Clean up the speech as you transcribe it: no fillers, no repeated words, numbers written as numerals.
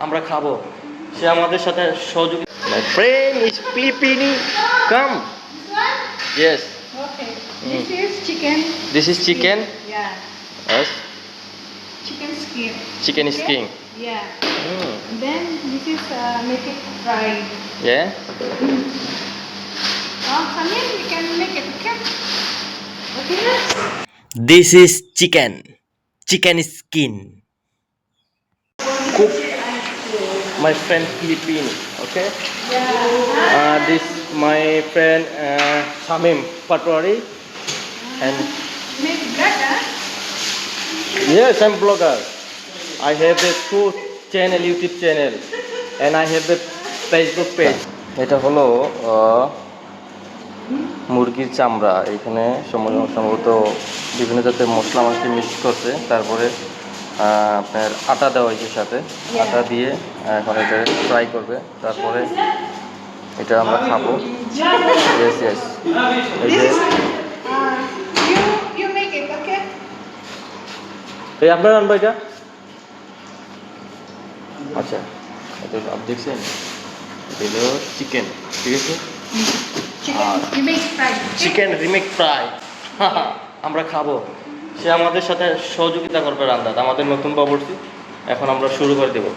আমরা খাবো, সে আমাদের সাথে সহযোগিতা। My friend is Filipino. Come. Yes. Okay. This is chicken. This is chicken. Yeah. Yes. Chicken skin. Chicken skin. Yeah. Mm. Then this is make it fried. Yeah. Samir, you can make it, okay? Okay. This is chicken. Chicken skin. Cook. My friend Filipino. Okay. Yeah. This my friend Samim Patwari. And Make bread, huh? yes, I'm blogger. I have a food channel, YouTube channel, and I have a Facebook page. এটা হলো মুরগির চামড়া। এখানে সম্ভবত বিভিন্ন জাতের মশলা মশলি mix করছে, তারপরে আপনার আটা দেওয়া হয়েছে সাথে, আটা দিয়ে এখন এটা ফ্রাই করবে, তারপরে এটা আমরা খাবো। ইয়েস ইয়েস, এই যে You make it, okay? এই আপনার আনবো এটা। আচ্ছা, এটা আপনি দেখছেন, এটা হলো চিকেন, ঠিক আছে? Chicken, you make fried. Chicken remake fry আমরা খাবো, সে আমাদের সাথে সহযোগিতা করবে রান্নাতে। আমাদের নতুন বাবুর্চি, এখন আমরা শুরু করে দেবো।